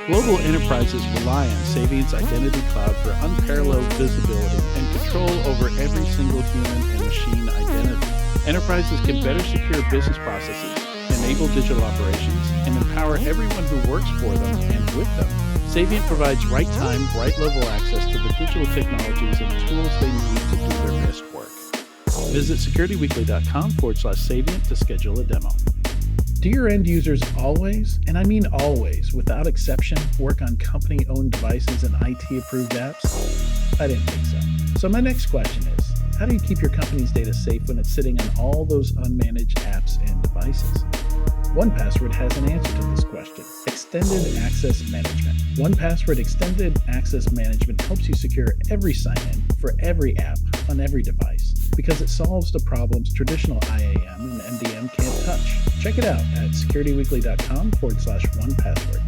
Global enterprises rely on Savient's Identity Cloud for unparalleled visibility and control over every single human and machine identity. Enterprises can better secure business processes, enable digital operations, and empower everyone who works for them and with them. Savient provides right-time, right-level access to the digital technologies and tools they need to do their best work. Visit securityweekly.com/Savient to schedule a demo. Do your end users always, and I mean always, without exception, work on company-owned devices and IT-approved apps? I didn't think so. So my next question is, how do you keep your company's data safe when it's sitting on all those unmanaged apps and devices? 1Password has an answer to this question: Extended Access Management. 1Password Extended Access Management helps you secure every sign-in for every app on every device because it solves the problems traditional IAM and MDM can't touch. Check it out at securityweekly.com/1password.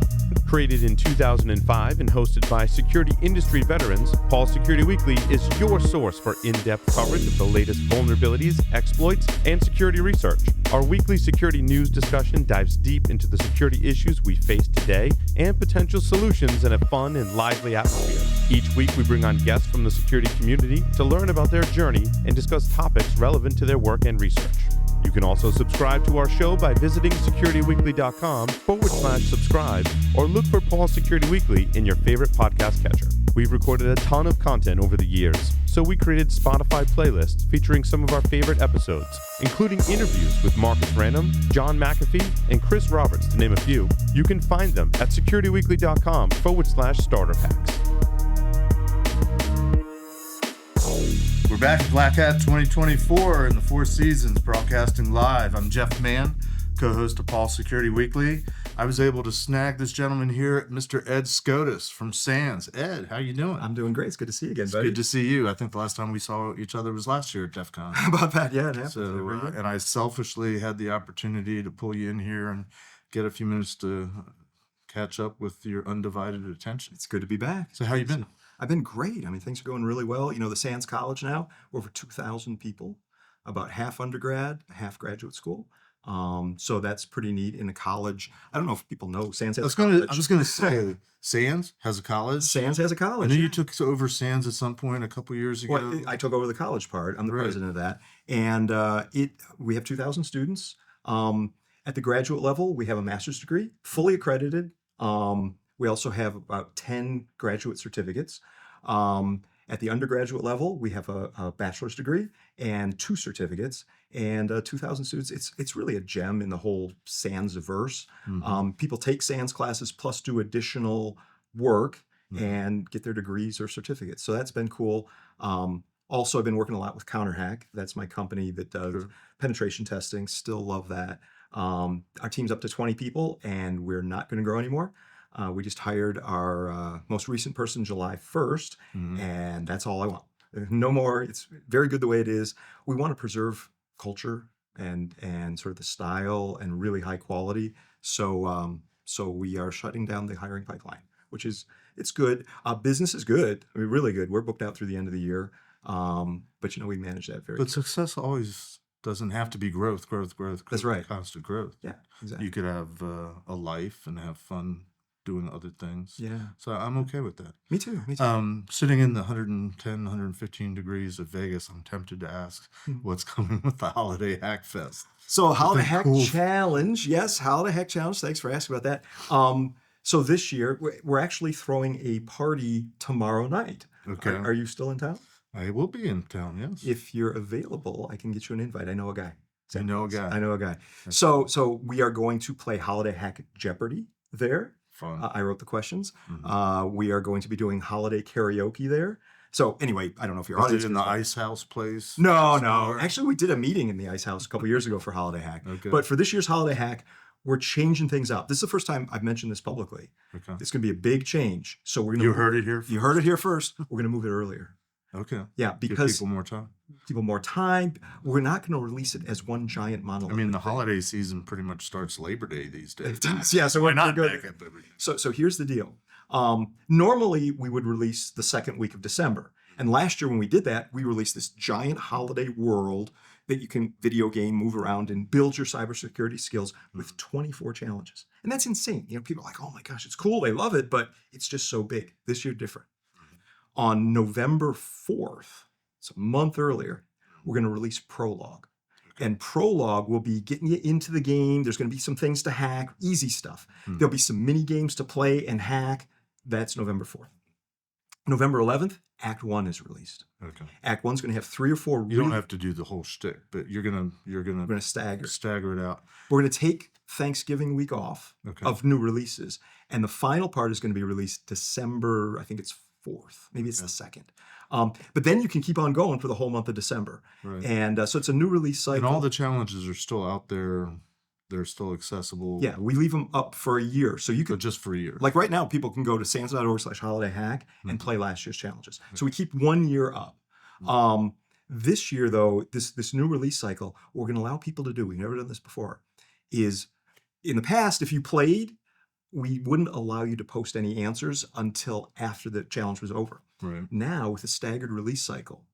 Created in 2005 and hosted by security industry veterans, Paul Security Weekly is your source for in-depth coverage of the latest vulnerabilities, exploits, and security research. Our weekly security news discussion dives deep into the security issues we face today and potential solutions in a fun and lively atmosphere. Each week, we bring on guests from the security community to learn about their journey and discuss topics relevant to their work and research. You can also subscribe to our show by visiting securityweekly.com/subscribe or look for Paul Security Weekly in your favorite podcast catcher. We've recorded a ton of content over the years, so we created Spotify playlists featuring some of our favorite episodes, including interviews with Marcus Random, John McAfee, and Chris Roberts, to name a few. You can find them at securityweekly.com/starter packs. We're back at Black Hat 2024 in the Four Seasons, broadcasting live. I'm Jeff Mann, co-host of Paul Security Weekly. I was able to snag this gentleman here, Mr. Ed Scotus from SANS. Ed, how you doing? I'm doing great. It's good to see you again, buddy. Good to see you. I think the last time we saw each other was last year at DEF CON. How about that? Yeah, it happened. So, and I selfishly had the opportunity to pull you in here and get a few minutes to catch up with your undivided attention. It's good to be back. So how you been? I've been great. I mean, things are going really well. You know, the SANS College now, over 2,000 people, about half undergrad, half graduate school. So that's pretty neat in a college. I don't know if people know SANS has a college. I was going to say, SANS has a college? SANS has a college. I know you took over SANS at some point a couple years ago. Well, I took over the college part. I'm the president of that. And we have 2,000 students. At the graduate level, we have a master's degree, fully accredited. We also have about 10 graduate certificates. At the undergraduate level, we have a bachelor's degree and 2 certificates and 2,000 students. It's really a gem in the whole SANS-verse. Mm-hmm. People take SANS classes plus do additional work and get their degrees or certificates. So that's been cool. Also, I've been working a lot with CounterHack. That's my company that does penetration testing. Still love that. Our team's up to 20 people, and we're not going to grow anymore. We just hired our most recent person July 1st, and that's all I want. No more. It's very good the way it is. We want to preserve culture and sort of the style and really high quality. So we are shutting down the hiring pipeline, which is, it's good. Business is good. I mean, really good. We're booked out through the end of the year. But we manage that very But good. success always doesn't have to be growth. That's right. Constant growth. Yeah, exactly. You could have a life and have fun doing other things. Yeah. So I'm okay with that. Me too. Sitting in the 110, 115 degrees of Vegas, I'm tempted to ask what's coming with the Holiday Hack Fest. So Holiday Hack Challenge. Yes, Holiday Hack Challenge. Thanks for asking about that. So this year, we're actually throwing a party tomorrow night. Okay. Are you still in town? I will be in town, yes. If you're available, I can get you an invite. I know a guy. I know a guy. I know a guy. So we are going to play Holiday Hack Jeopardy there. Fun. I wrote the questions. We are going to be doing holiday karaoke there. So anyway, I don't know if your audience in the Ice House place. No. Actually, we did a meeting in the Ice House a couple years ago for Holiday Hack. Okay. But for this year's Holiday Hack, we're changing things up. This is the first time I've mentioned this publicly. Okay. It's going to be a big change. So we're going to. You heard it here first. You heard it here first. We're going to move it earlier. Okay. Yeah, because give people more time. People more time. We're not going to release it as one giant monolith. I mean, the holiday season pretty much starts Labor Day these days. Yeah, so we're not good. Back So here's the deal. Normally, we would release the second week of December. And last year when we did that, we released this giant holiday world that you can video game, move around, and build your cybersecurity skills with 24 challenges. And that's insane. People are like, oh my gosh, it's cool. They love it, but it's just so big. This year, different. On November 4th, it's a month earlier, we're going to release Prologue. And Prologue will be getting you into the game. There's going to be some things to hack, easy stuff. There'll be some mini games to play and hack. That's November 4th. November 11th, Act 1 is released. Okay. Act 1's going to have 3 or 4. You don't have to do the whole shtick, but you're gonna We're going to stagger it out. We're going to take Thanksgiving week off of new releases. And the final part is going to be released December, I think it's 4th. Maybe it's the 2nd. But then you can keep on going for the whole month of December. Right. And so it's a new release cycle. And all the challenges are still out there. They're still accessible. Yeah, we leave them up for a year. So you But can, just for a year. like right now, people can go to sans.org/holidayhack and play last year's challenges. So we keep 1 year up. This year, though, this new release cycle, what we're going to allow people to do, we've never done this before, is in the past, if you played, we wouldn't allow you to post any answers until after the challenge was over. Right. Now, with a staggered release cycle,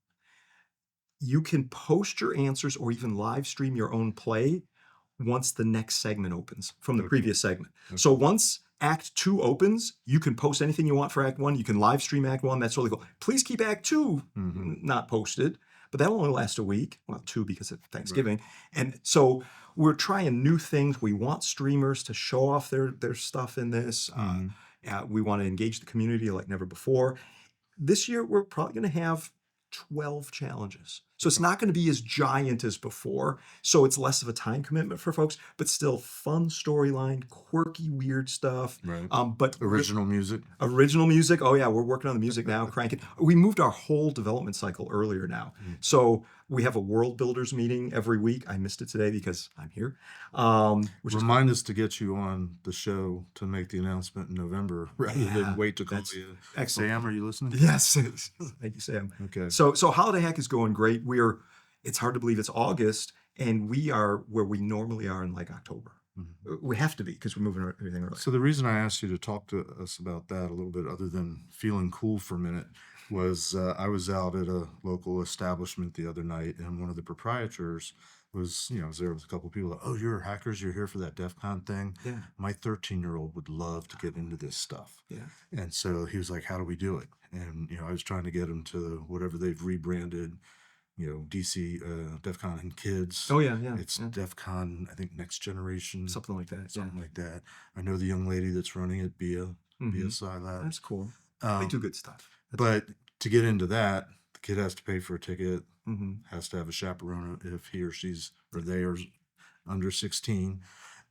you can post your answers or even live stream your own play once the next segment opens from the previous segment. So once Act 2 opens, you can post anything you want for Act 1. You can live stream Act 1. That's really cool. Please keep Act 2 not posted, but that'll only last a week. Well, 2 because of Thanksgiving. And so we're trying new things. We want streamers to show off their stuff in this. We want to engage the community like never before. This year, we're probably going to have 12 challenges. So it's not going to be as giant as before. So it's less of a time commitment for folks, but still fun storyline, quirky, weird stuff. Right. But Original music. Original music. Oh yeah, we're working on the music now, cranking. We moved our whole development cycle earlier now. So we have a world builders meeting every week. I missed it today because I'm here. Remind us to get you on the show to make the announcement in November rather than wait to call you. Excellent. Sam, are you listening? Yes. Thank you, Sam. Okay. So Holiday Hack is going great. It's hard to believe it's August, and we are where we normally are in like October. We have to be because we're moving everything early. So the reason I asked you to talk to us about that a little bit, other than feeling cool for a minute, was I was out at a local establishment the other night, and one of the proprietors was there with a couple of people. Like, oh, you're hackers. You're here for that DEF CON thing. Yeah. My 13-year-old would love to get into this stuff. Yeah. And so he was like, how do we do it? And I was trying to get him to whatever they've rebranded. DC DEF CON and Kids. Oh yeah. It's DEF CON, I think, Next Generation. Something like that. Something like that. I know the young lady that's running it, Bia Silab. That's cool. They do good stuff. But to get into that, the kid has to pay for a ticket, has to have a chaperone if he or she's or they are under 16.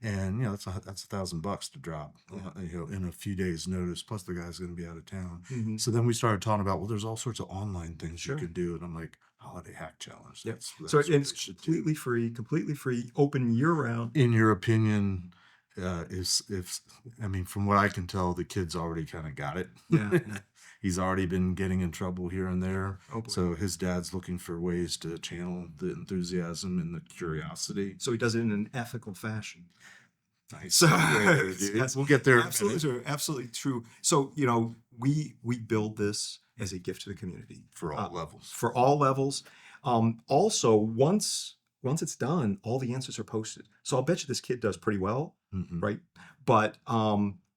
And that's $1,000 to drop, in a few days' notice. Plus, the guy's going to be out of town. So then we started talking about, well, there's all sorts of online things you can do, and I'm like, Holiday Hack Challenge. Yep. That's So what it's completely free, open year round. in your opinion, from what I can tell, the kid's already kind of got it. Yeah. He's already been getting in trouble here and there. Oh, boy. So his dad's looking for ways to channel the enthusiasm and the curiosity. So he does it in an ethical fashion. Nice. So Yes, we'll get there. in a minute. Absolutely true. So we build this as a gift to the community For all levels. For all levels. Also, once it's done, all the answers are posted. So I'll bet you this kid does pretty well, right? But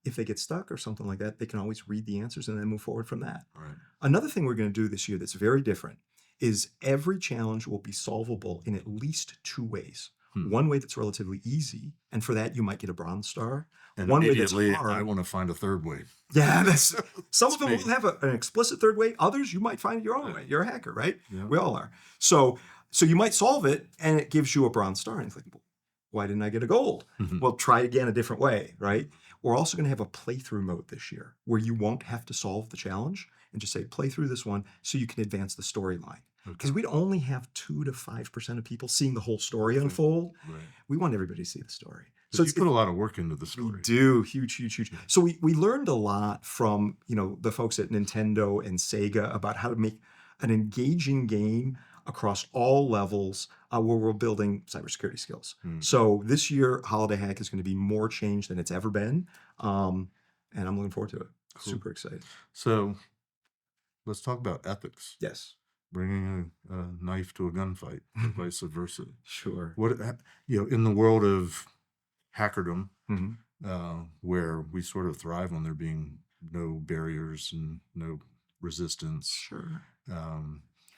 if they get stuck or something like that, they can always read the answers and then move forward from that. Right. Another thing we're going to do this year that's very different is every challenge will be solvable in at least 2 ways. One way that's relatively easy, and for that you might get a bronze star. And one way that's immediately, hard. I want to find a third way. Yeah, some of them me. will have an explicit third way. Others you might find your own way. You're a hacker, right? Yeah. We all are. So you might solve it, and it gives you a bronze star. And it's like, why didn't I get a gold? Well, try again a different way, right? We're also going to have a playthrough mode this year where you won't have to solve the challenge and just say, play through this one so you can advance the storyline. Because we'd only have 2 to 5% of people seeing the whole story unfold. Right. We want everybody to see the story. So you put a lot of work into the story. We do. Huge. So we learned a lot from, the folks at Nintendo and Sega about how to make an engaging game across all levels where we're building cybersecurity skills. So this year, Holiday Hack is going to be more change than it's ever been. And I'm looking forward to it. Cool. Super excited. So let's talk about ethics. Yes. bringing a knife to a gunfight, or vice versa. Sure. What in the world of hackerdom, Mhm. where we sort of thrive on there being no barriers and no resistance. Sure.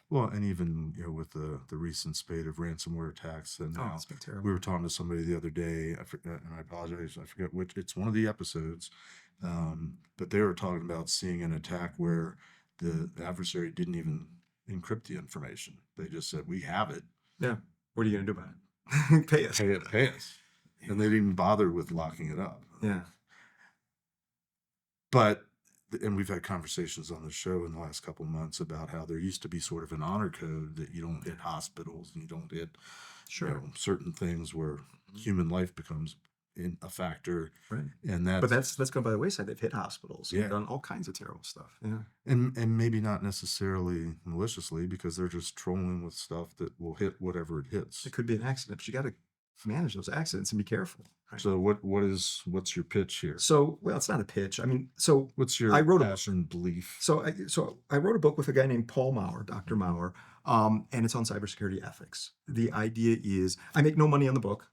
Well, and even with the recent spate of ransomware attacks, and now It's been terrible. we were talking to somebody the other day. I forget, and I apologize. I forget which. It's one of the episodes, but they were talking about seeing an attack where the adversary didn't even encrypt the information. They just said, "We have it. Yeah. What are you going to do about it? Pay us. Pay us," and they didn't even bother with locking it up. Yeah. But and we've had conversations on the show in the last couple of months about how there used to be sort of an honor code that you don't hit hospitals and you don't hit Sure. certain things where human life becomes a factor. Right. And But that's gone by the wayside. They've hit hospitals. Yeah. They've done all kinds of terrible stuff. Yeah. and maybe not necessarily maliciously, because they're just trolling with stuff that will hit whatever it hits. It could be an accident, but you got to manage those accidents and be careful. Right? So what's your pitch here? So, well, it's not a pitch. I mean, so What's your I wrote a- passion belief? So I wrote a book with a guy named Paul Maor, Dr. Maor, and it's on cybersecurity ethics. The idea is I make no money on the book,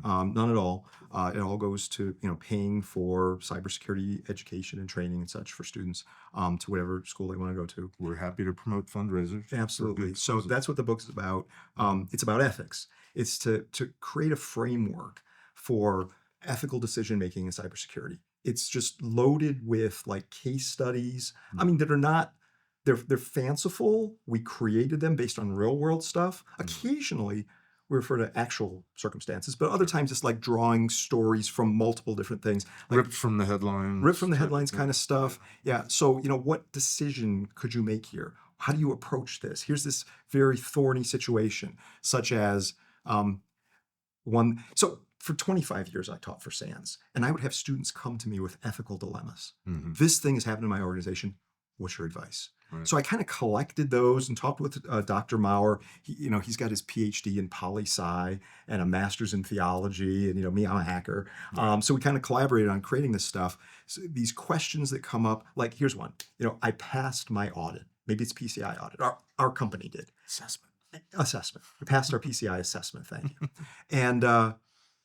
none at all. It all goes to paying for cybersecurity education and training and such for students to whatever school they want to go to. We're happy to promote fundraisers. Absolutely. So that's what the book is about. It's about ethics. It's to create a framework for ethical decision making in cybersecurity. It's just loaded with like case studies. I mean, that are not they're fanciful. We created them based on real world stuff. Occasionally we refer to actual circumstances, but other times it's like drawing stories from multiple different things. Like Ripped from the headlines. Ripped from the headlines kind of stuff. Yeah. So, what decision could you make here? How do you approach this? Here's this very thorny situation, such as one. So for 25 years, I taught for SANS, and I would have students come to me with ethical dilemmas. This thing has happened in my organization. What's your advice? Right. So I kind of collected those and talked with Dr. Maor. He's got his PhD in poli-sci and a master's in theology, and me, I'm a hacker. So we kind of collaborated on creating this stuff. So these questions that come up, like here's one. I passed my audit. Maybe it's PCI audit. Our company did. Assessment. We passed our PCI assessment. Thank you. And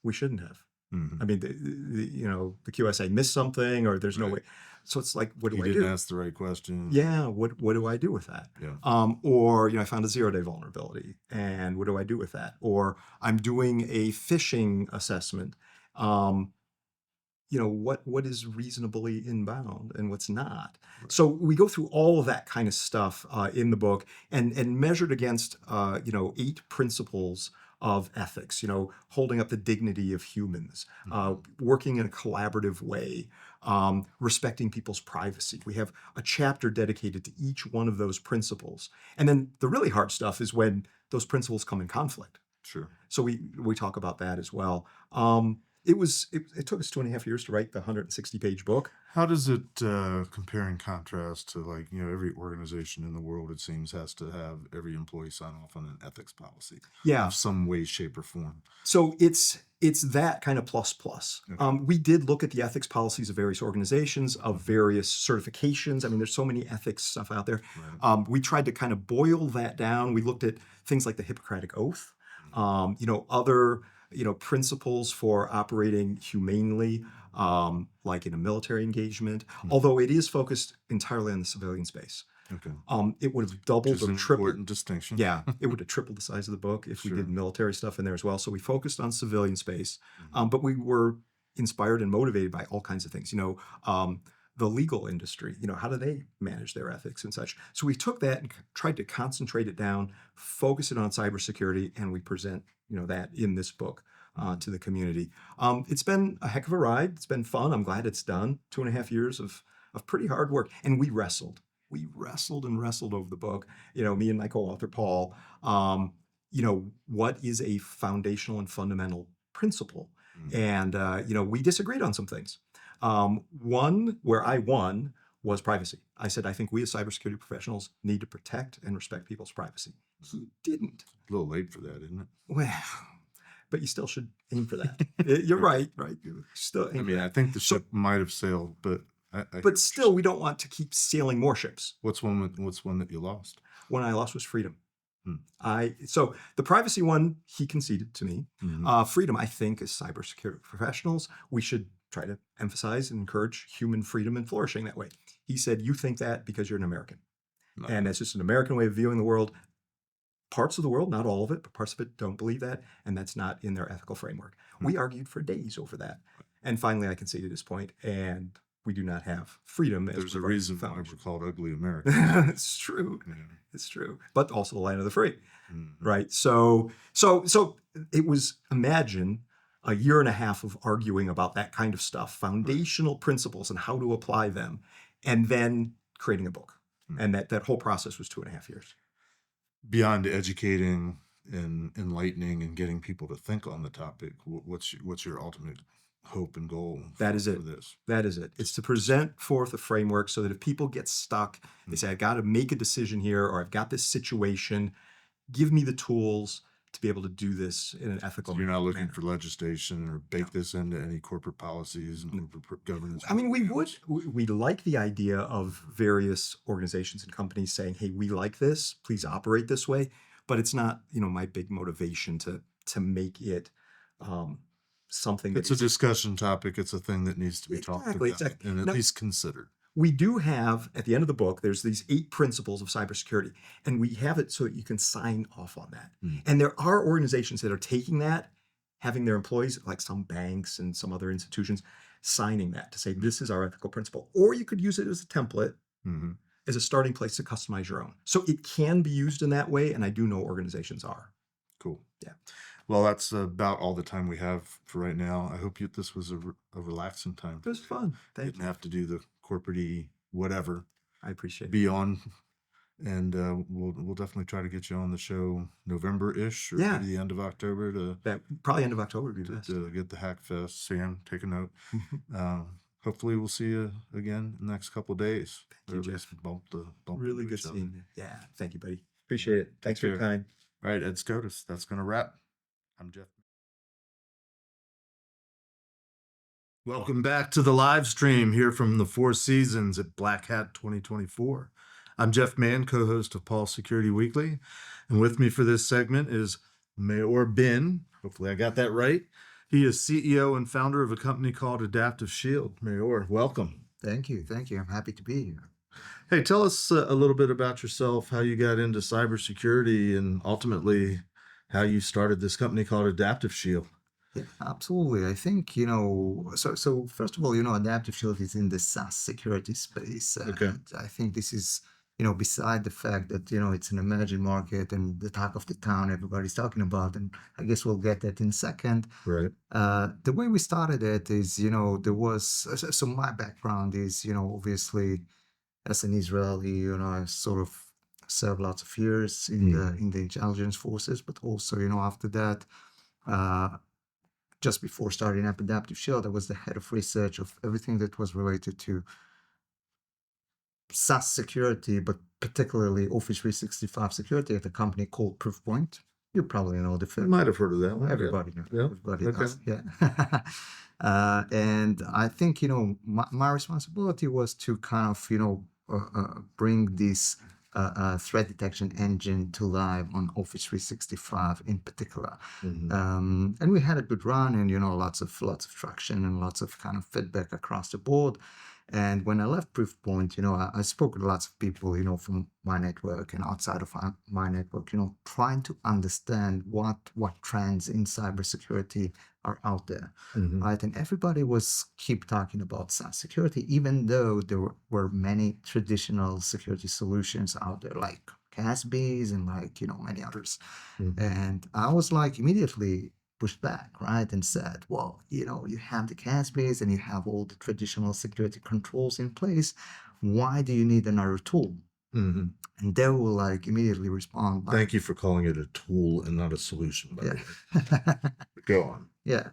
we shouldn't have. I mean, the QSA missed something, or there's no way. So it's like, what do I do? You didn't ask the right question. Yeah. What do I do with that? Yeah. Or I found a 0-day vulnerability, and what do I do with that? Or I'm doing a phishing assessment. What is reasonably inbound and what's not. Right. So we go through all of that kind of stuff in the book and measured against 8 principles of ethics, holding up the dignity of humans, working in a collaborative way, respecting people's privacy. We have a chapter dedicated to each one of those principles. And then the really hard stuff is when those principles come in conflict. Sure. So we talk about that as well. It took us 2.5 years to write the 160-page book. How does it compare and contrast to every organization in the world, it seems, has to have every employee sign off on an ethics policy? Yeah. Of some way, shape, or form. So it's that kind of plus. Okay. We did look at the ethics policies of various organizations, of various certifications. I mean, there's so many ethics stuff out there. Right. We tried to kind of boil that down. We looked at things like the Hippocratic Oath, other principles for operating humanely, like in a military engagement, although it is focused entirely on the civilian space. Okay. It would have doubled or tripled. Important distinction. Yeah, it would have tripled the size of the book if we did military stuff in there as well. So we focused on civilian space, but we were inspired and motivated by all kinds of things. The legal industry, how do they manage their ethics and such? So we took that and tried to concentrate it down, focus it on cybersecurity, and we present, that in this book to the community. It's been a heck of a ride. It's been fun. I'm glad it's done. 2.5 years of pretty hard work. And we wrestled over the book. Me and my co-author, Paul, what is a foundational and fundamental principle? And, we disagreed on some things. One where I won was privacy. I said, I think we as cybersecurity professionals need to protect and respect people's privacy. He didn't. A little late for that, isn't it? Well, but you still should aim for that. You're right? You still aim for that. I think the ship might have sailed, but but still, we don't want to keep sailing more ships. What's one that you lost? one I lost was freedom. Hmm. So the privacy one, he conceded to me. Mhm. Freedom, I think, as cybersecurity professionals, we should try to emphasize and encourage human freedom and flourishing that way. He said, you think that because you're an American. No. And that's just an American way of viewing the world. Parts of the world, not all of it, but parts of it don't believe that, and that's not in their ethical framework. We argued for days over that. And finally, I conceded his point, and we do not have freedom. There's a reason why we're called ugly Americans. It's true. Yeah. It's true. But also the land of the free, Mhm. right? So it was, imagine a year and a half of arguing about that kind of stuff, foundational principles and how to apply them, and then creating a book. Hmm. And that whole process was 2.5 years. Beyond educating and enlightening and getting people to think on the topic, what's your ultimate hope and goal That is it. for this? That is it. It's to present forth a framework so that if people get stuck, they say, I've got to make a decision here, or I've got this situation, give me the tools to be able to do this in an ethical So you're not looking manner. for legislation or bake this into any corporate policies and corporate governance? I mean, programs? we like the idea of various organizations and companies saying, hey, we like this, please operate this way. But it's not, my big motivation to make it something that It's a discussion topic. It's a thing that needs to be talked about Exactly. and at Now, least considered. we do have, at the end of the book, there's these 8 principles of cybersecurity, and we have it so that you can sign off on that. And there are organizations that are taking that, having their employees, like some banks and some other institutions, signing that to say, this is our ethical principle. Or you could use it as a template, Mm-hmm. as a starting place to customize your own. So it can be used in that way, and I do know organizations are. Cool. Yeah. Well, that's about all the time we have for right now. I hope this was a relaxing time. It was fun. Thank Didn't you. have to do the corporate-y whatever. I appreciate it. Be on, and we'll definitely try to get you on the show November-ish or Yeah. maybe the end of October to That probably end of October would be best. get the Hack Fest. Sam, take a note. Hopefully we'll see you again in the next couple of days. Thank you, Or at least bump Really into good each other. seeing you. Yeah. Thank you, buddy. Appreciate it. Thanks for your care. time. All right, Ed Scotus, that's going to wrap. I'm Jeff. Welcome back to the live stream here from the Four Seasons at Black Hat 2024. I'm Jeff Mann, co-host of Paul Security Weekly. And with me for this segment is Maor Bin. Hopefully I got that right. He is CEO and founder of a company called Adaptive Shield. Maor, welcome. Thank you. Thank you. I'm happy to be here. Hey, tell us a little bit about yourself, how you got into cybersecurity, and ultimately how you started this company called Adaptive Shield. Yeah, absolutely. I think, so first of all, Adaptive Shield is in the SaaS security space. Okay. And I think this is, beside the fact that, it's an emerging market and the talk of the town everybody's talking about, and I guess we'll get that in a second. Right. The way we started it is, there was, so my background is, obviously, as an Israeli, I sort of served lots of years in the intelligence forces, but also, after that, just before starting up Adaptive Shield, I was the head of research of everything that was related to SaaS security, but particularly Office 365 security at a company called Proofpoint. You probably know the I firm. might have heard of that one. Everybody knows. Yeah. Everybody Okay. does. Yeah. And I think, my responsibility was to kind of, bring this threat detection engine to live on Office 365 in particular. Mhm. And we had a good run and, lots of traction and lots of kind of feedback across the board. And when I left Proofpoint, I spoke with lots of people, from my network and outside of my network, trying to understand what trends in cybersecurity are out there, Mhm. right? And everybody keep talking about SaaS security, even though there were many traditional security solutions out there, like CASBs and many others. Mhm. And I was immediately pushed back, right? And said, well, you have the CASBs and you have all the traditional security controls in place. Why do you need another tool? Mhm. And they will immediately respond. Thank you for calling it a tool and not a solution, by the way. Yeah. Go on. Yeah.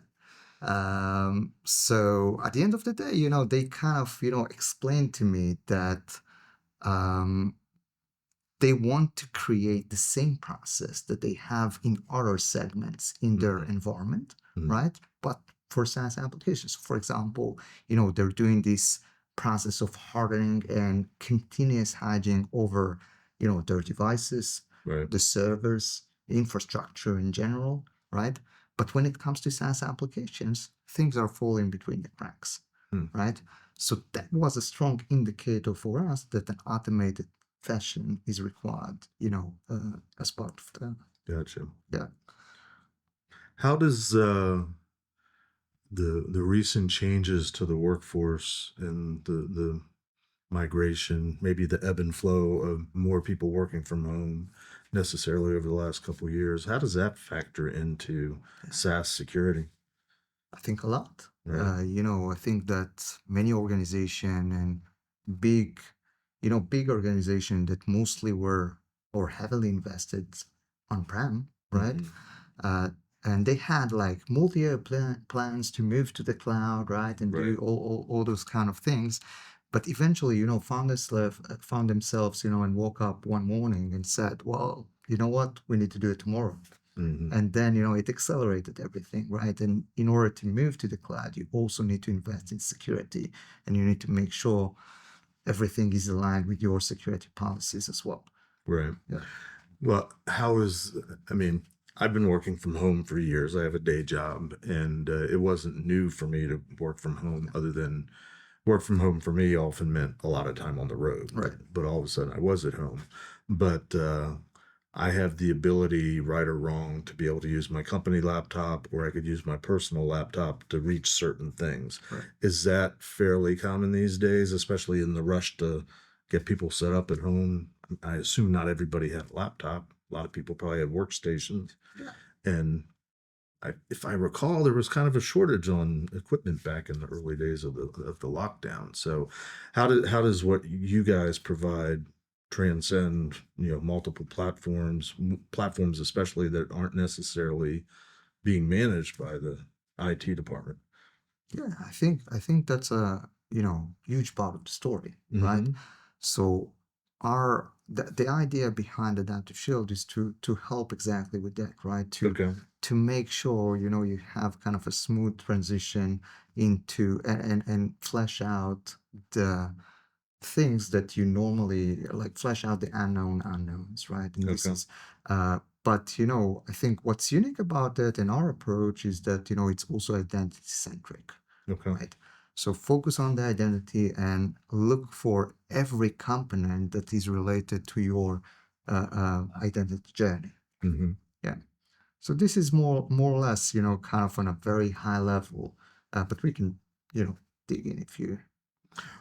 So at the end of the day, they kind of, explained to me that they want to create the same process that they have in other segments in their environment, Mhm. right? But for SaaS applications, for example, they're doing this process of hardening and continuous hygiene over, their devices, Right. the servers, infrastructure in general, right? But when it comes to SaaS applications, things are falling between the cracks, right? So that was a strong indicator for us that an automated fashion is required, as part of the. Gotcha. Yeah. How does the recent changes to the workforce and the migration, maybe the ebb and flow of more people working from home necessarily over the last couple of years, how does that factor into SaaS security? I think a lot. Right. I think that many organization and big, big organization that mostly were or heavily invested on-prem, right? And they had like multi-year plans to move to the cloud, right? And do Right. all those kind of things. But eventually, found themselves, and woke up one morning and said, well, you know what? We need to do it tomorrow. And then, it accelerated everything, right? And in order to move to the cloud, you also need to invest in security, and you need to make sure everything is aligned with your security policies as well. Right. Yeah. Well, I've been working from home for years. I have a day job, and it wasn't new for me to work from home, other than work from home for me often meant a lot of time on the road. Right. But all of a sudden I was at home. But I have the ability, right or wrong, to be able to use my company laptop, or I could use my personal laptop to reach certain things. Right. Is that fairly common these days, especially in the rush to get people set up at home? I assume not everybody had a laptop. A lot of people probably had workstations. Yeah. And if I recall, there was kind of a shortage on equipment back in the early days of the lockdown. So how does what you guys provide transcend, multiple platforms especially that aren't necessarily being managed by the IT department? Yeah, I think that's a huge part of the story, right? So the idea behind Adaptive Shield is to help exactly with that, right? To make sure you have kind of a smooth transition into and flesh out the things that you normally like, flesh out the unknowns, right? And this is but I think what's unique about it and our approach is that it's also identity centric. Right? So focus on the identity and look for every component that is related to your identity journey. Yeah. So this is more or less, kind of on a very high level, but we can, dig in if you.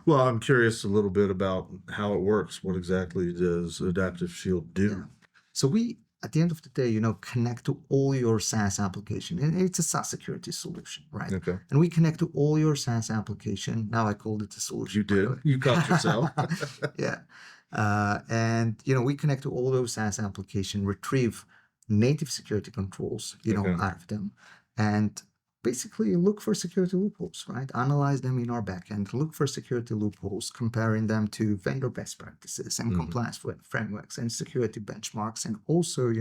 Well, I'm curious a little bit about how it works. What exactly does Adaptive Shield do? Yeah. So we, at the end of the day, connect to all your SaaS application. And it's a SaaS security solution, right? Okay. And we connect to all your SaaS application. Now I called it a solution. You did. You caught yourself. Yeah. And, we connect to all those SaaS application, retrieve native security controls, out of them. And basically look for security loopholes, right? Analyze them in our backend, look for security loopholes, comparing them to vendor best practices and compliance frameworks and security benchmarks, and also,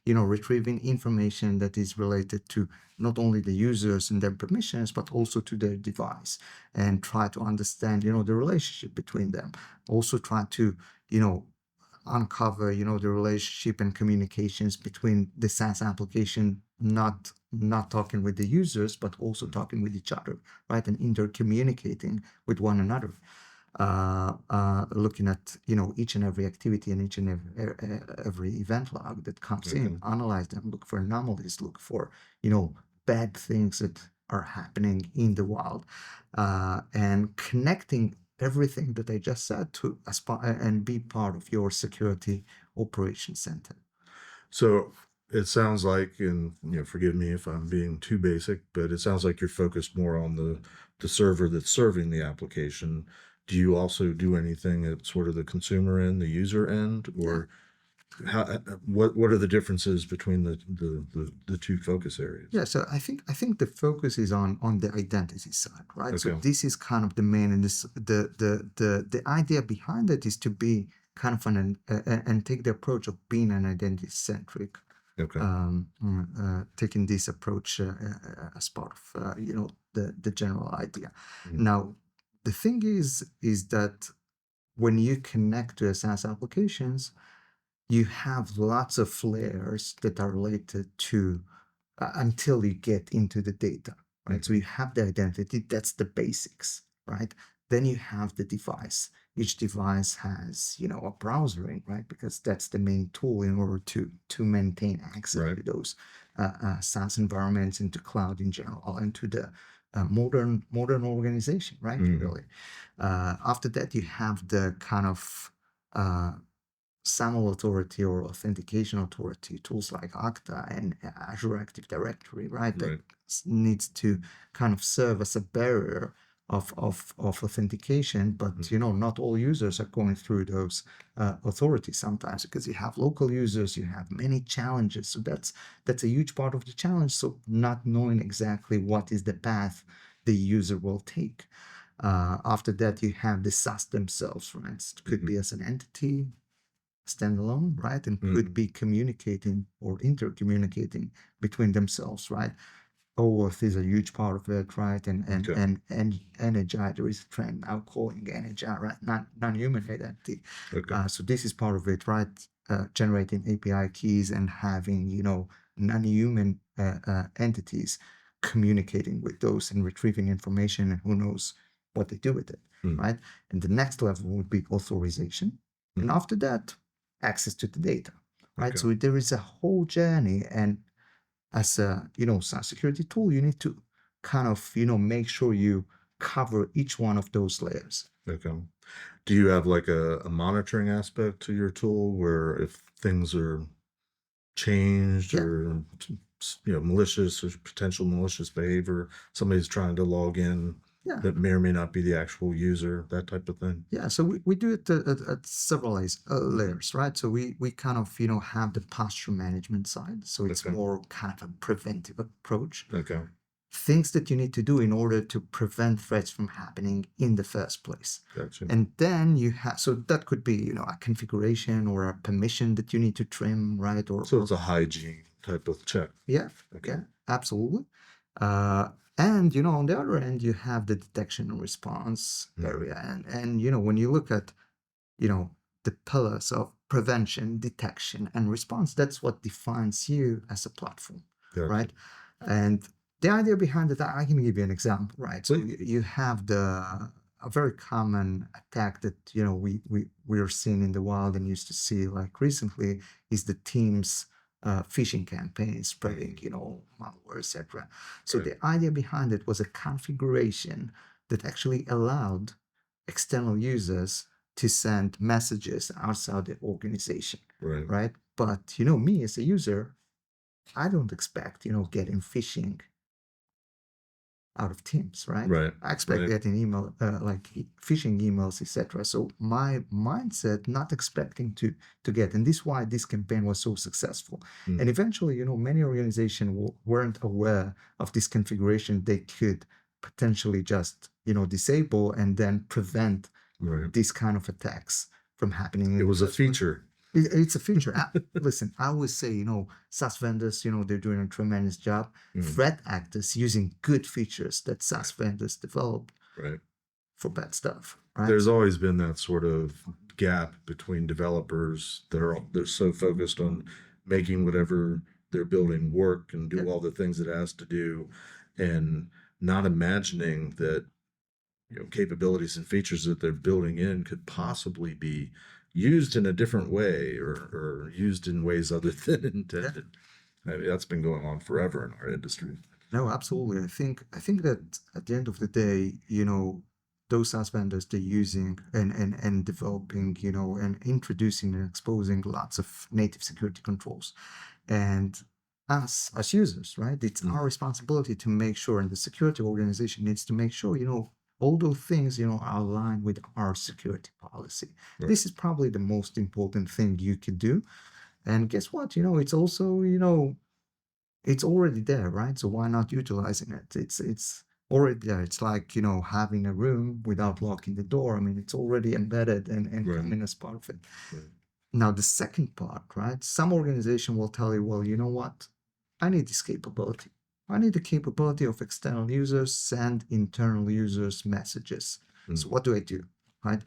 retrieving information that is related to not only the users and their permissions, but also to their device, and try to understand, the relationship between them. Also try to, uncover, the relationship and communications between the SaaS application, not talking with the users, but also talking with each other, right? And intercommunicating with one another. Looking at, each and every activity and each and every event log that comes in, analyze them, look for anomalies, look for, bad things that are happening in the wild, and connecting everything that I just said to and be part of your security operations center. So it sounds like, and forgive me if I'm being too basic, but it sounds like you're focused more on the server that's serving the application. Do you also do anything at sort of the consumer end, the user end, or what are the differences between the two focus areas? Yeah, so I think the focus is on the identity side, right? Okay. So this is kind of the main, and this the idea behind it is to be kind of and take the approach of being an identity centric. Okay. Taking this approach as part of the general idea. Now, the thing is that when you connect to a SaaS applications, you have lots of layers that are related to until you get into the data, right? So you have the identity, that's the basics, right? Then you have the device. Each device has, a browsering, right? Because that's the main tool in order to maintain access to those SaaS environments, into cloud in general, and to the modern organization, right? Really. After that, you have the kind of SAML authority or authentication authority, tools like Okta and Azure Active Directory, right? That needs to kind of serve as a barrier of authentication, but not all users are going through those authorities sometimes, because you have local users, you have many challenges. So that's a huge part of the challenge. So not knowing exactly what is the path the user will take. After that, you have the SaaS themselves, right? It could be as an entity, standalone, right? And could be communicating or intercommunicating between themselves, right? OAuth is a huge part of it, right? And NHI, there is a trend now calling NHI, right? Non-human identity. So this is part of it, right? Generating API keys and having, non-human entities communicating with those and retrieving information, and who knows what they do with it, right? And the next level would be authorization. And after that, access to the data, right? So there is a whole journey, and as a SaaS security tool, you need to kind of make sure you cover each one of those layers. Do you have like a monitoring aspect to your tool, where if things are changed or malicious or potential malicious behavior, somebody's trying to log in that may or may not be the actual user, that type of thing? Yeah, so we do it at several layers, right? So we kind of have the posture management side, so it's more kind of a preventive approach. Things that you need to do in order to prevent threats from happening in the first place. And then you have, so that could be a configuration or a permission that you need to trim, right? So it's a hygiene type of check. Yeah, absolutely. And on the other end, you have the detection and response area, and when you look at the pillars of prevention, detection, and response, that's what defines you as a platform, right? And the idea behind it, I can give you an example, right? So you have a very common attack that we are seeing in the wild and used to see like recently is the Teams phishing campaign spreading, malware, etc. So the idea behind it was a configuration that actually allowed external users to send messages outside the organization, right? But me as a user, I don't expect getting phishing out of Teams, right? I expect getting email like phishing emails, etc. So my mindset, not expecting to get, and this is why this campaign was so successful. And eventually, many organizations weren't aware of this configuration. They could potentially just disable and then prevent these kind of attacks from happening. It was a feature. It's a feature. Listen, I always say, SaaS vendors, they're doing a tremendous job. Threat actors using good features that SaaS vendors develop for bad stuff. Right? There's always been that sort of gap between developers that they're so focused on making whatever they're building work and do all the things it has to do, and not imagining that capabilities and features that they're building in could possibly be used in a different way or used in ways other than intended. I mean, that's been going on forever in our industry. No, absolutely. I think that at the end of the day, those SaaS vendors, they're using and developing, and introducing and exposing lots of native security controls. And us as users, right? It's our responsibility to make sure, and the security organization needs to make sure, all those things, are aligned with our security policy. This is probably the most important thing you could do. And guess what? It's also, it's already there, right? So why not utilizing it? It's already there. It's like, having a room without locking the door. I mean, it's already embedded and coming as part of it. Now, the second part, right? Some organization will tell you, well, you know what? I need this capability. I need the capability of external users send internal users messages. So what do I do, right?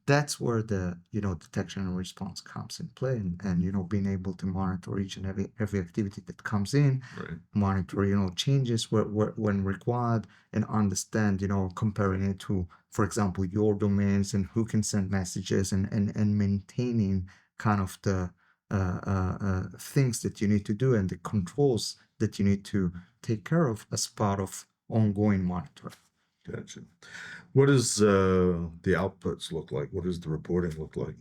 That's where the detection and response comes in play, and being able to monitor each and every activity that comes in, Right. monitor changes when required, and understand comparing it to, for example, your domains and who can send messages, and maintaining kind of the things that you need to do and the controls that you need to take care of as part of ongoing monitoring. Gotcha. What does the outputs look like? What does the reporting look like?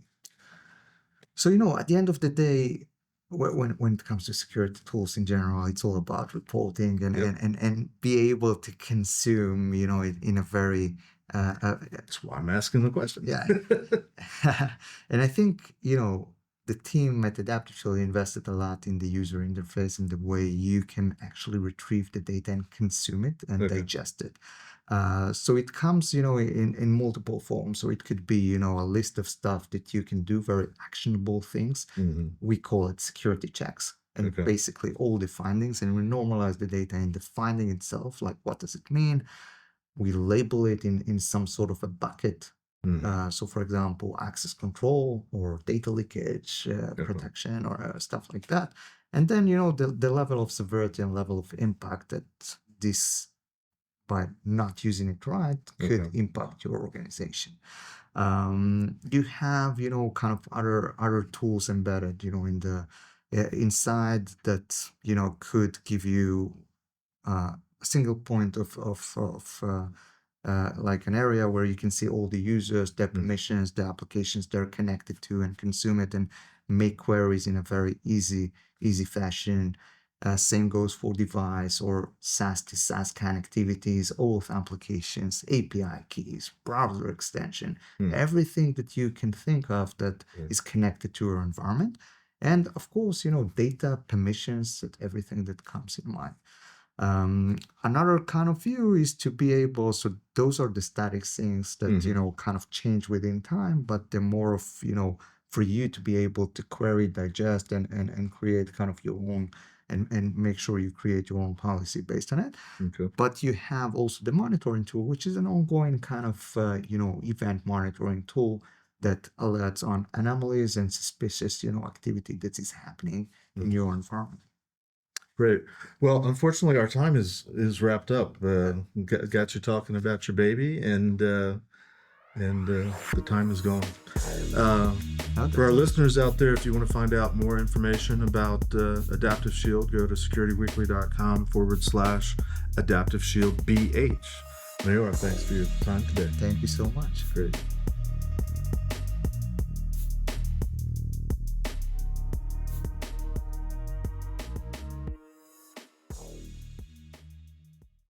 So, at the end of the day, when it comes to security tools in general, it's all about reporting and Yep. and be able to consume, it in a very That's why I'm asking the question. yeah. And I think, the team at Adaptive Shield invested a lot in the user interface and the way you can actually retrieve the data and consume it and Okay. digest it. So it comes, in multiple forms. So it could be, a list of stuff that you can do, very actionable things. Mm-hmm. We call it security checks. And Okay. basically all the findings, and we normalize the data in the finding itself. Like, what does it mean? We label it in some sort of a bucket. So, for example, access control or data leakage protection or stuff like that. And then, the level of severity and level of impact that this, by not using it right, could Okay. impact your organization. You have, kind of other tools embedded, in the inside that, could give you a single point of like an area where you can see all the users, their permissions, the applications they're connected to, and consume it and make queries in a very easy fashion. Same goes for device or SaaS to SaaS connectivities, OAuth applications, API keys, browser extension, everything that you can think of that is connected to your environment. And of course, data, permissions, that everything that comes in mind. Another kind of view is to be able, so those are the static things that, kind of change within time, but they're more of, for you to be able to query, digest, and create kind of your own, and make sure you create your own policy based on it. Okay. But you have also the monitoring tool, which is an ongoing kind of, event monitoring tool that alerts on anomalies and suspicious, activity that is happening in your environment. Great. Well, unfortunately, our time is wrapped up. Got you talking about your baby, and the time is gone. For our listeners out there, if you want to find out more information about Adaptive Shield, go to securityweekly.com/Adaptive Shield BH. Maor, thanks for your time today. Thank you so much. Great.